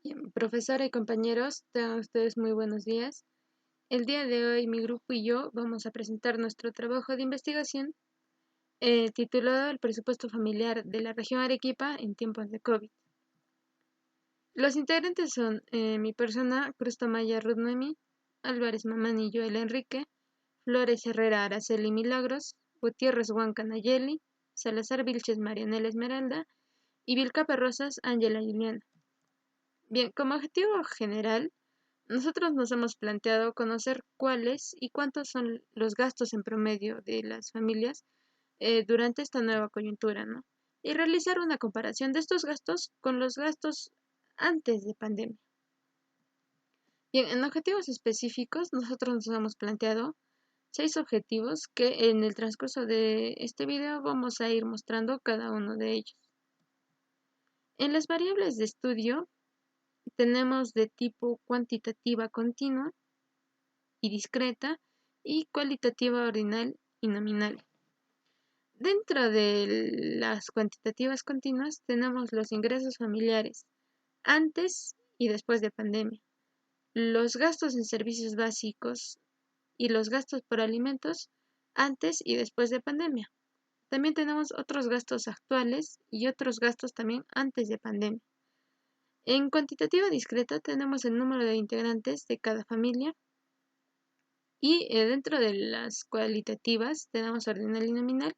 Bien, profesora y compañeros, tengan ustedes muy buenos días. El día de hoy mi grupo y yo vamos a presentar nuestro trabajo de investigación titulado El presupuesto familiar de la región Arequipa en tiempos de COVID. Los integrantes son mi persona, Cruz Tamaya Ruth Noemi, Álvarez Mamani Joel Enrique, Flores Herrera Araceli Milagros, Gutiérrez Huanca Nayeli, Salazar Vilches Marianela Esmeralda y Vilcapa Rosas Ángela Juliana. Bien, como objetivo general, nosotros nos hemos planteado conocer cuáles y cuántos son los gastos en promedio de las familias durante esta nueva coyuntura, ¿no? Y realizar una comparación de estos gastos con los gastos antes de pandemia. Bien, en objetivos específicos, nosotros nos hemos planteado 6 objetivos que en el transcurso de este video vamos a ir mostrando cada uno de ellos. En las variables de estudio tenemos de tipo cuantitativa continua y discreta y cualitativa ordinal y nominal. Dentro de las cuantitativas continuas tenemos los ingresos familiares antes y después de pandemia, los gastos en servicios básicos y los gastos por alimentos antes y después de pandemia. También tenemos otros gastos actuales y otros gastos también antes de pandemia. En cuantitativa discreta tenemos el número de integrantes de cada familia y dentro de las cualitativas tenemos ordinal y nominal,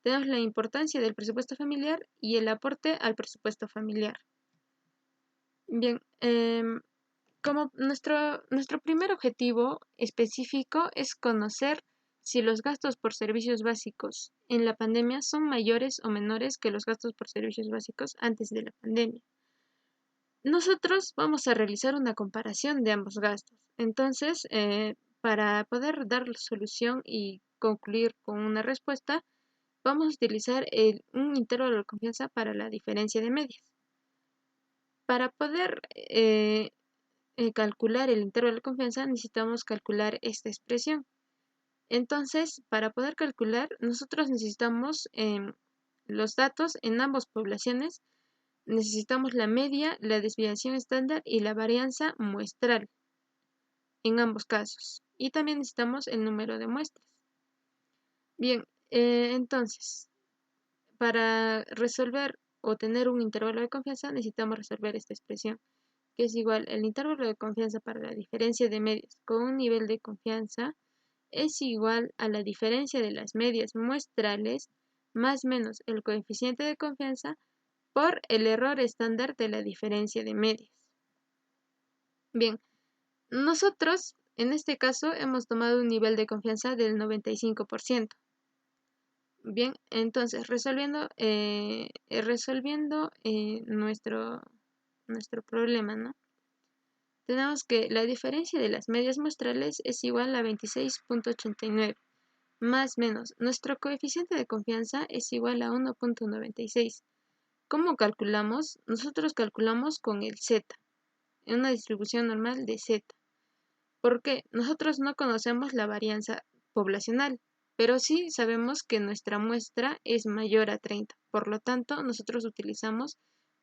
tenemos la importancia del presupuesto familiar y el aporte al presupuesto familiar. Bien, como nuestro primer objetivo específico es conocer si los gastos por servicios básicos en la pandemia son mayores o menores que los gastos por servicios básicos antes de la pandemia. Nosotros vamos a realizar una comparación de ambos gastos. Entonces, para poder dar solución y concluir con una respuesta, vamos a utilizar un intervalo de confianza para la diferencia de medias. Para poder calcular el intervalo de confianza necesitamos calcular esta expresión. Entonces, para poder calcular, nosotros necesitamos los datos en ambas poblaciones. Necesitamos la media, la desviación estándar y la varianza muestral en ambos casos. Y también necesitamos el número de muestras. Bien, entonces, para resolver o tener un intervalo de confianza necesitamos resolver esta expresión, que es igual el intervalo de confianza para la diferencia de medias con un nivel de confianza es igual a la diferencia de las medias muestrales más menos el coeficiente de confianza por el error estándar de la diferencia de medias. Bien, nosotros en este caso hemos tomado un nivel de confianza del 95%. Bien, entonces resolviendo nuestro problema, ¿no? Tenemos que la diferencia de las medias muestrales es igual a 26.89, más menos nuestro coeficiente de confianza es igual a 1.96. ¿Cómo calculamos? Nosotros calculamos con el Z, en una distribución normal de Z. ¿Por qué? Nosotros no conocemos la varianza poblacional, pero sí sabemos que nuestra muestra es mayor a 30. Por lo tanto, nosotros utilizamos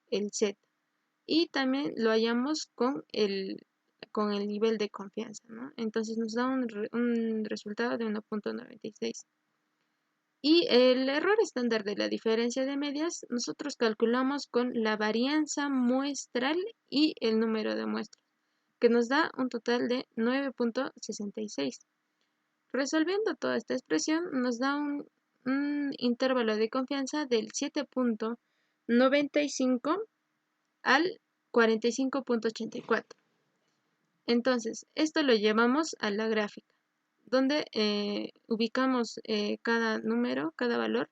el Z. Y también lo hallamos con el nivel de confianza, ¿no? Entonces nos da un resultado de 1.96. Y el error estándar de la diferencia de medias, nosotros calculamos con la varianza muestral y el número de muestras, que nos da un total de 9.66. Resolviendo toda esta expresión, nos da un intervalo de confianza del 7.95 al 45.84. Entonces, esto lo llevamos a la gráfica, donde ubicamos cada número, cada valor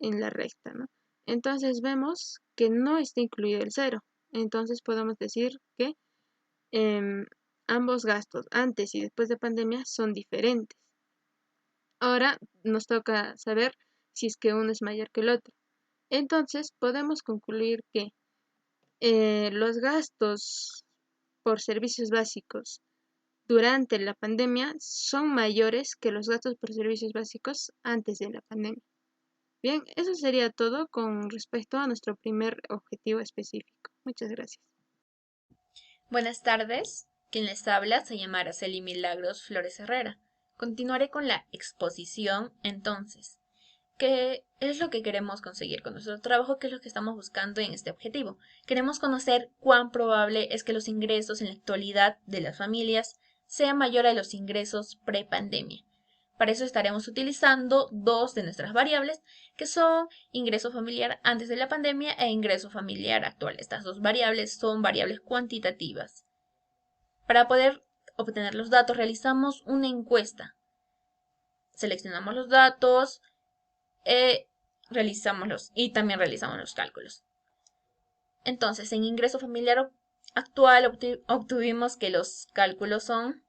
en la recta, ¿no? Entonces vemos que no está incluido el cero. Entonces podemos decir que ambos gastos antes y después de pandemia son diferentes. Ahora nos toca saber si es que uno es mayor que el otro. Entonces podemos concluir que los gastos por servicios básicos durante la pandemia son mayores que los gastos por servicios básicos antes de la pandemia. Bien, eso sería todo con respecto a nuestro primer objetivo específico. Muchas gracias. Buenas tardes. Quien les habla se llama Araceli Milagros Flores Herrera. Continuaré con la exposición entonces. ¿Qué es lo que queremos conseguir con nuestro trabajo? ¿Qué es lo que estamos buscando en este objetivo? Queremos conocer cuán probable es que los ingresos en la actualidad de las familias sean mayores a los ingresos prepandemia. Para eso estaremos utilizando dos de nuestras variables, que son ingreso familiar antes de la pandemia e ingreso familiar actual. Estas dos variables son variables cuantitativas. Para poder obtener los datos, realizamos una encuesta. Seleccionamos los datos, y también realizamos los cálculos. Entonces, en ingreso familiar actual obtuvimos que los cálculos son,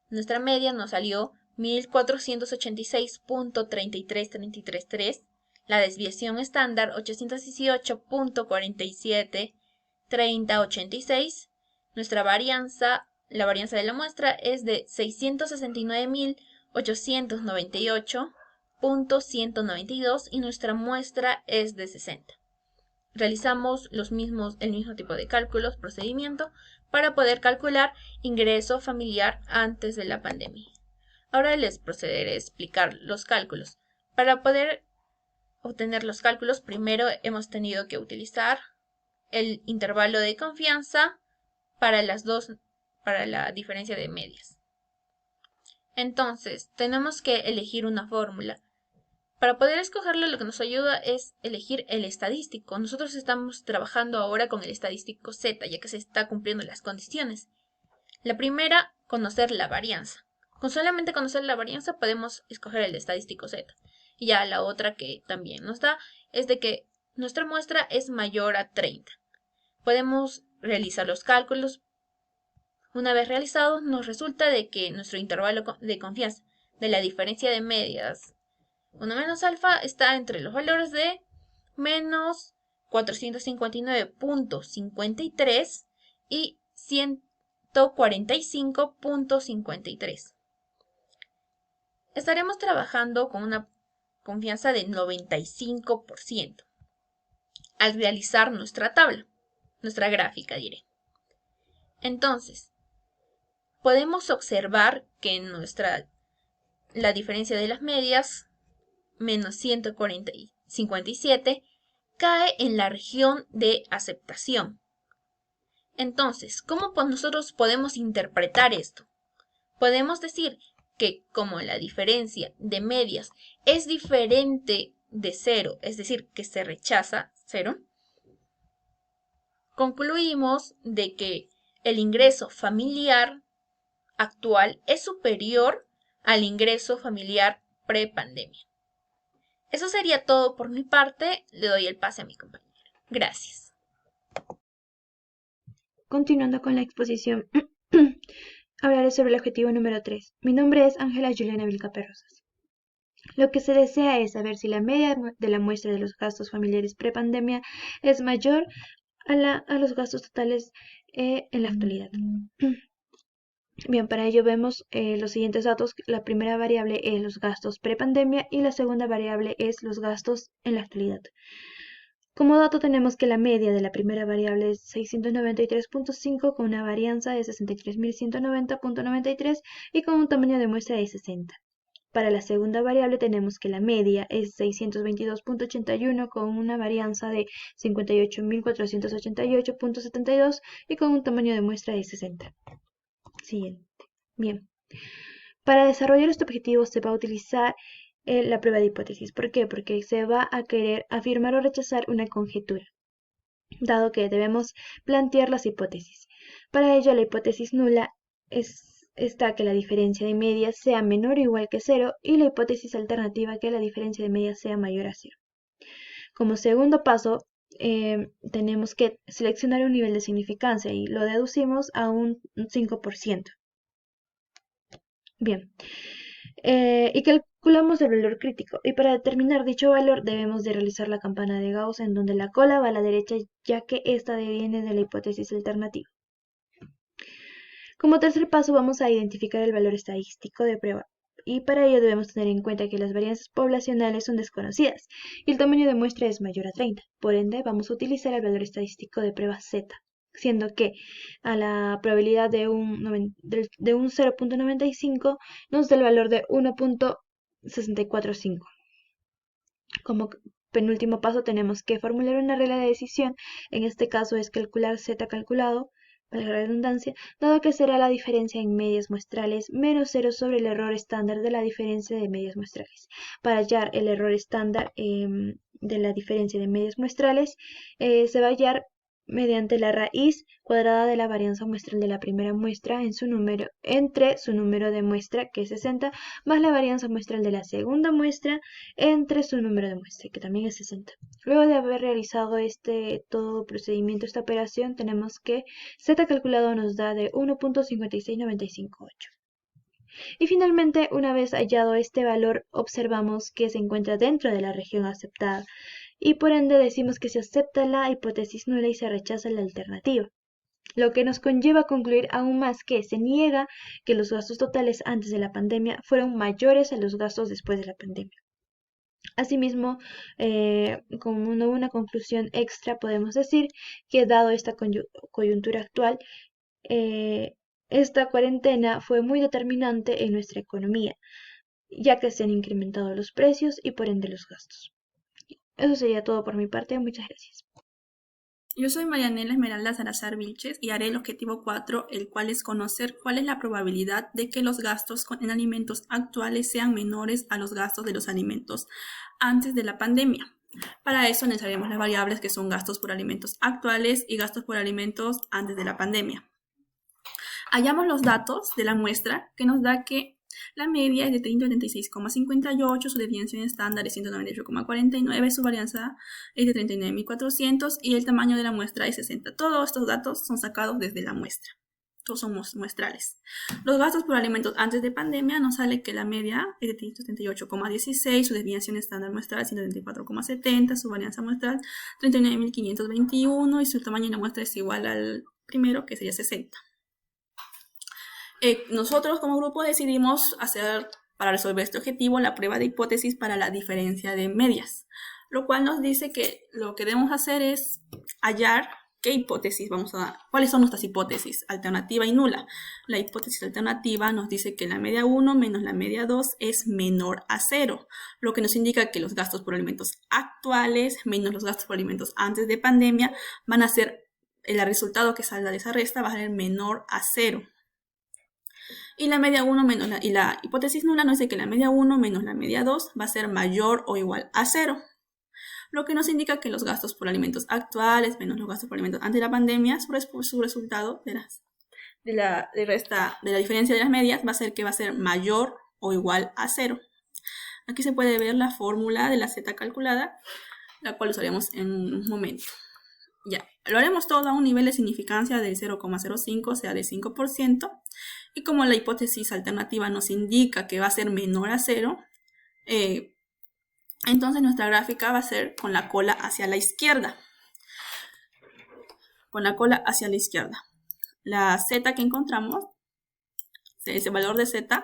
nuestra media nos salió 1486.33333, la desviación estándar 818.473086, la varianza de la muestra es de 669.898.192 y nuestra muestra es de 60. Realizamos el mismo tipo de cálculos, procedimiento, para poder calcular ingreso familiar antes de la pandemia. Ahora les procederé a explicar los cálculos. Para poder obtener los cálculos, primero hemos tenido que utilizar el intervalo de confianza para la diferencia de medias. Entonces, tenemos que elegir una fórmula. Para poder escogerlo, lo que nos ayuda es elegir el estadístico. Nosotros estamos trabajando ahora con el estadístico Z, ya que se está cumpliendo las condiciones. La primera, conocer la varianza. Con solamente conocer la varianza podemos escoger el estadístico Z. Y ya la otra que también nos da es de que nuestra muestra es mayor a 30. Podemos realizar los cálculos. Una vez realizados, nos resulta de que nuestro intervalo de confianza de la diferencia de medias 1 menos alfa está entre los valores de menos 459.53 y 145.53. Estaremos trabajando con una confianza de 95% al realizar nuestra tabla, nuestra gráfica diré. Entonces, podemos observar que la diferencia de las medias menos 157 cae en la región de aceptación. Entonces, ¿cómo nosotros podemos interpretar esto? Podemos decir que como la diferencia de medias es diferente de 0, es decir, que se rechaza 0, concluimos de que el ingreso familiar actual es superior al ingreso familiar prepandemia. Eso sería todo por mi parte. Le doy el pase a mi compañera. Gracias. Continuando con la exposición, hablaré sobre el objetivo número 3. Mi nombre es Ángela Juliana Vilcaperrosas. Lo que se desea es saber si la media de la muestra de los gastos familiares prepandemia es mayor a los gastos totales en la actualidad. Bien, para ello vemos los siguientes datos. La primera variable es los gastos prepandemia y la segunda variable es los gastos en la actualidad. Como dato tenemos que la media de la primera variable es 693.5 con una varianza de 63.190.93 y con un tamaño de muestra de 60. Para la segunda variable tenemos que la media es 622.81 con una varianza de 58.488.72 y con un tamaño de muestra de 60. Siguiente. Bien. Para desarrollar este objetivo se va a utilizar la prueba de hipótesis. ¿Por qué? Porque se va a querer afirmar o rechazar una conjetura, dado que debemos plantear las hipótesis. Para ello, la hipótesis nula está que la diferencia de medias sea menor o igual que 0 y la hipótesis alternativa que la diferencia de medias sea mayor a 0. Como segundo paso, tenemos que seleccionar un nivel de significancia y lo deducimos a un 5%. Bien. Y calculamos el valor crítico. Y para determinar dicho valor debemos de realizar la campana de Gauss en donde la cola va a la derecha ya que esta deviene de la hipótesis alternativa. Como tercer paso vamos a identificar el valor estadístico de prueba. Y para ello debemos tener en cuenta que las varianzas poblacionales son desconocidas y el tamaño de muestra es mayor a 30. Por ende vamos a utilizar el valor estadístico de prueba Z. siendo que a la probabilidad de un 0.95 nos da el valor de 1.645. Como penúltimo paso tenemos que formular una regla de decisión, en este caso es calcular z calculado, para la redundancia, dado que será la diferencia en medias muestrales menos 0 sobre el error estándar de la diferencia de medias muestrales. Para hallar el error estándar de la diferencia de medias muestrales, se va a hallar mediante la raíz cuadrada de la varianza muestral de la primera muestra entre su número de muestra, que es 60, más la varianza muestral de la segunda muestra entre su número de muestra, que también es 60. Luego de haber realizado todo procedimiento, esta operación, tenemos que z calculado nos da de 1.56958. Y finalmente, una vez hallado este valor, observamos que se encuentra dentro de la región aceptada y por ende decimos que se acepta la hipótesis nula y se rechaza la alternativa, lo que nos conlleva a concluir aún más que se niega que los gastos totales antes de la pandemia fueron mayores a los gastos después de la pandemia. Asimismo, como una conclusión extra, podemos decir que dado esta coyuntura actual, esta cuarentena fue muy determinante en nuestra economía, ya que se han incrementado los precios y por ende los gastos. Eso sería todo por mi parte. Muchas gracias. Yo soy Marianela Esmeralda Salazar Vilches y haré el objetivo 4, el cual es conocer cuál es la probabilidad de que los gastos en alimentos actuales sean menores a los gastos de los alimentos antes de la pandemia. Para eso necesitaremos las variables que son gastos por alimentos actuales y gastos por alimentos antes de la pandemia. Hallamos los datos de la muestra que nos da que la media es de 386,58, su desviación estándar es 198,49, su varianza es de 39.400 y el tamaño de la muestra es 60. Todos estos datos son sacados desde la muestra. Todos son muestrales. Los gastos por alimentos antes de pandemia nos sale que la media es de 378,16, su desviación estándar muestral 134,70, su varianza muestral 39.521 y su tamaño de la muestra es igual al primero, que sería 60. Nosotros como grupo decidimos hacer, para resolver este objetivo, la prueba de hipótesis para la diferencia de medias, lo cual nos dice que lo que debemos hacer es hallar cuáles son nuestras hipótesis, alternativa y nula. La hipótesis alternativa nos dice que la media 1 menos la media 2 es menor a 0, lo que nos indica que los gastos por alimentos actuales menos los gastos por alimentos antes de pandemia van a ser, el resultado que salga de esa resta va a ser menor a 0. Y la media 1 menos y la hipótesis nula nos dice que la media 1 menos la media 2 va a ser mayor o igual a 0, lo que nos indica que los gastos por alimentos actuales menos los gastos por alimentos antes de la pandemia, su resultado de la diferencia de las medias va a ser que va a ser mayor o igual a 0. Aquí se puede ver la fórmula de la z calculada, la cual usaremos en un momento. Ya, lo haremos todo a un nivel de significancia del 0,05, o sea, de 5%. Y como la hipótesis alternativa nos indica que va a ser menor a 0, entonces nuestra gráfica va a ser con la cola hacia la izquierda. Con la cola hacia la izquierda. La z que encontramos, ese valor de z,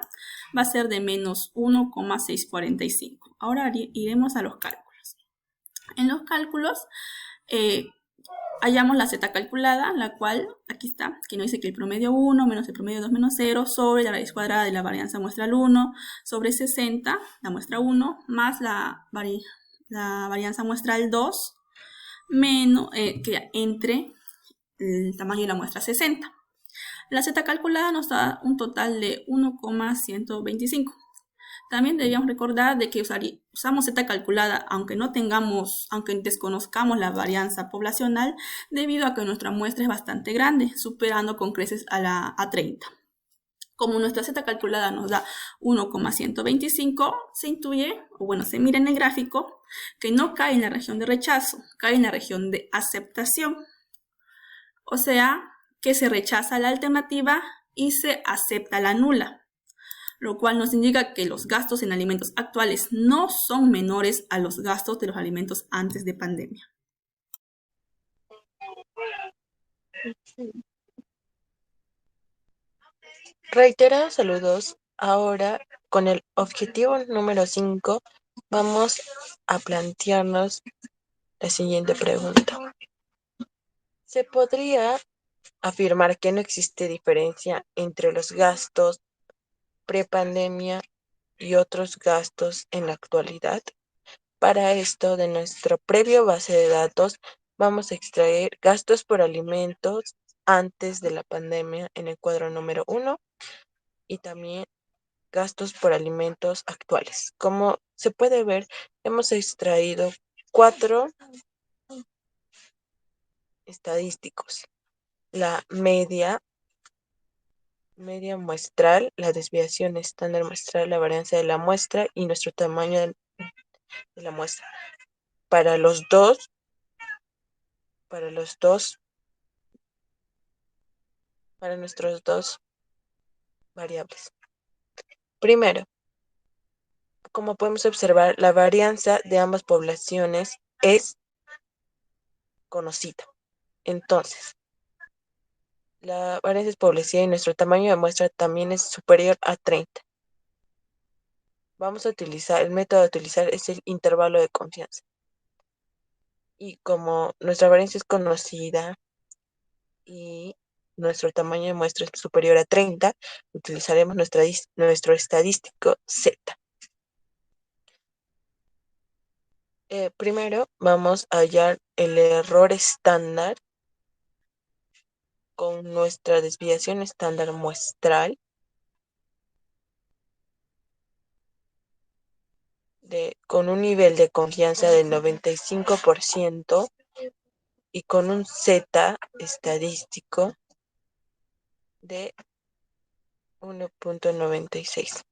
va a ser de menos 1,645. Ahora iremos a los cálculos. En los cálculos, hallamos la z calculada, la cual, aquí está, que nos dice que el promedio 1 menos el promedio 2 menos 0 sobre la raíz cuadrada de la varianza muestral 1 sobre 60, la muestra 1, más la varianza muestral 2, menos, que entre el tamaño de la muestra 60. La z calculada nos da un total de 1,125. También deberíamos recordar de que usamos z calculada aunque desconozcamos la varianza poblacional, debido a que nuestra muestra es bastante grande, superando con creces a 30. Como nuestra z calculada nos da 1,125, se intuye, se mira en el gráfico, que no cae en la región de rechazo, cae en la región de aceptación. O sea, que se rechaza la alternativa y se acepta la nula, lo cual nos indica que los gastos en alimentos actuales no son menores a los gastos de los alimentos antes de pandemia. Reiterados saludos. Ahora, con el objetivo número 5, vamos a plantearnos la siguiente pregunta. ¿Se podría afirmar que no existe diferencia entre los gastos prepandemia y otros gastos en la actualidad. Para esto, de nuestro previo base de datos, vamos a extraer gastos por alimentos antes de la pandemia en el cuadro número 1 y también gastos por alimentos actuales. Como se puede ver, hemos extraído 4 estadísticos: la media muestral, la desviación estándar muestral, la varianza de la muestra y nuestro tamaño de la muestra. Para los dos, para nuestros dos variables. Primero, como podemos observar, la varianza de ambas poblaciones es conocida. Entonces, la varianza es población y nuestro tamaño de muestra también es superior a 30. Vamos a utilizar, el método a utilizar es el intervalo de confianza. Y como nuestra varianza es conocida y nuestro tamaño de muestra es superior a 30, utilizaremos nuestro estadístico Z. Primero vamos a hallar el error estándar con nuestra desviación estándar muestral con un nivel de confianza del 95% y con un Z estadístico de 1.96.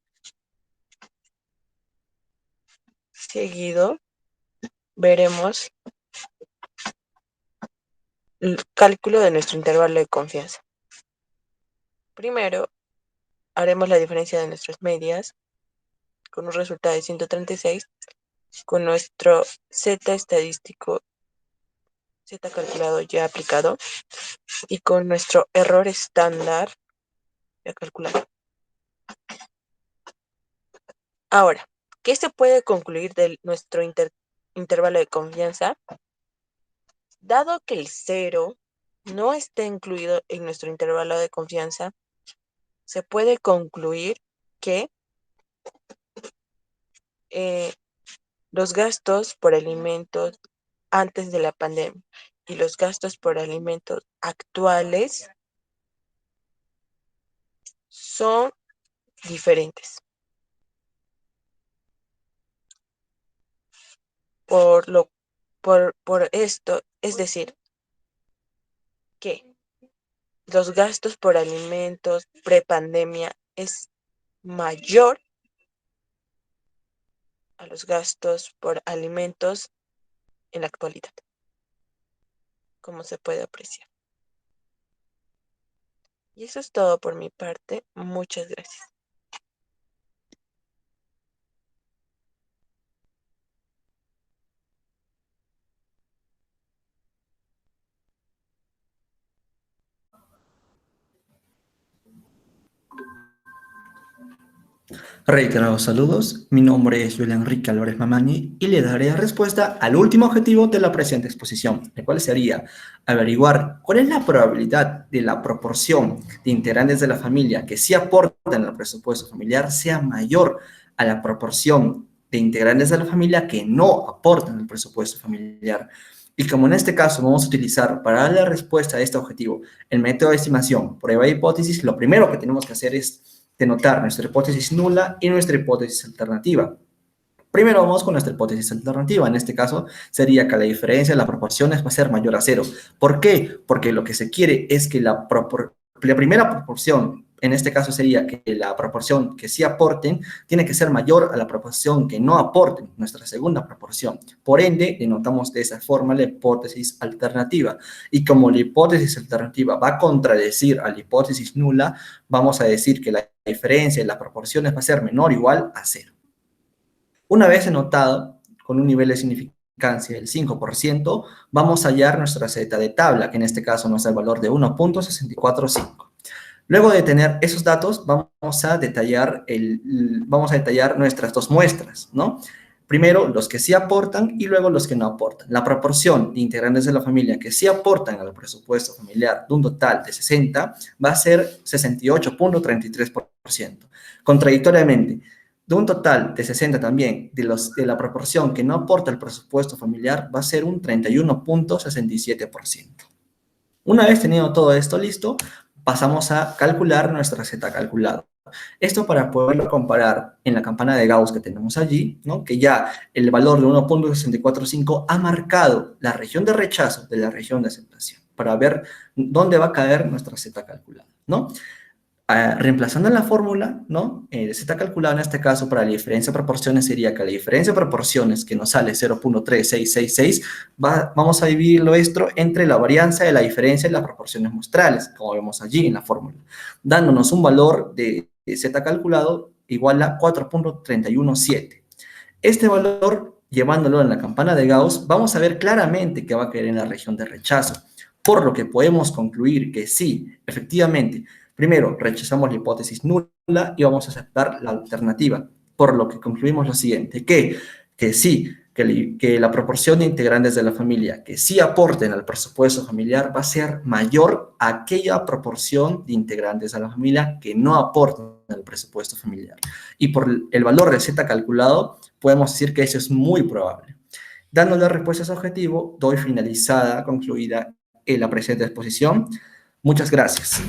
Seguido veremos el cálculo de nuestro intervalo de confianza. Primero haremos la diferencia de nuestras medias con un resultado de 136, con nuestro Z estadístico, Z calculado ya aplicado, y con nuestro error estándar ya calculado. Ahora, ¿qué se puede concluir de nuestro intervalo de confianza? Dado que el 0 no está incluido en nuestro intervalo de confianza, se puede concluir que los gastos por alimentos antes de la pandemia y los gastos por alimentos actuales son diferentes. Por esto, es decir, que los gastos por alimentos prepandemia es mayor a los gastos por alimentos en la actualidad, como se puede apreciar. Y eso es todo por mi parte. Muchas gracias. Reiterados saludos, mi nombre es Julián Enrique Álvarez Mamani y le daré respuesta al último objetivo de la presente exposición, el cual sería averiguar cuál es la probabilidad de la proporción de integrantes de la familia que sí aportan al presupuesto familiar sea mayor a la proporción de integrantes de la familia que no aportan al presupuesto familiar. Y como en este caso vamos a utilizar para dar la respuesta a este objetivo el método de estimación, prueba de hipótesis, lo primero que tenemos que hacer es denotar nuestra hipótesis nula y nuestra hipótesis alternativa. Primero vamos con nuestra hipótesis alternativa. En este caso sería que la diferencia de las proporciones va a ser mayor a 0. ¿Por qué? Porque lo que se quiere es que la primera proporción, en este caso sería que la proporción que sí aporten tiene que ser mayor a la proporción que no aporten, nuestra segunda proporción. Por ende, denotamos de esa forma la hipótesis alternativa. Y como la hipótesis alternativa va a contradecir a la hipótesis nula, vamos a decir que la diferencia de las proporciones va a ser menor o igual a 0. Una vez denotado con un nivel de significancia del 5%, vamos a hallar nuestra Z de tabla, que en este caso nos da el valor de 1.645. Luego de tener esos datos, vamos a detallar nuestras dos muestras, ¿no? Primero, los que sí aportan y luego los que no aportan. La proporción de integrantes de la familia que sí aportan al presupuesto familiar de un total de 60 va a ser 68.33%. Contradictoriamente, de un total de 60 también, de la proporción que no aporta al presupuesto familiar va a ser un 31.67%. Una vez tenido todo esto listo, pasamos a calcular nuestra Z calculada. Esto para poderlo comparar en la campana de Gauss que tenemos allí, ¿no? Que ya el valor de 1.645 ha marcado la región de rechazo de la región de aceptación, para ver dónde va a caer nuestra Z calculada, ¿no? Reemplazando en la fórmula, ¿no? De Z calculada en este caso para la diferencia de proporciones sería que la diferencia de proporciones que nos sale 0.3666, vamos a dividirlo esto entre la varianza de la diferencia y las proporciones muestrales, como vemos allí en la fórmula, dándonos un valor de Z calculado igual a 4.317. Este valor, llevándolo en la campana de Gauss, vamos a ver claramente que va a caer en la región de rechazo, por lo que podemos concluir que sí, efectivamente, primero, rechazamos la hipótesis nula y vamos a aceptar la alternativa, por lo que concluimos lo siguiente, que sí, que la proporción de integrantes de la familia que sí aporten al presupuesto familiar va a ser mayor a aquella proporción de integrantes de la familia que no aporten al presupuesto familiar. Y por el valor de Z calculado, podemos decir que eso es muy probable. Dando la respuesta a ese objetivo, doy finalizada, concluida la presente exposición. Muchas gracias.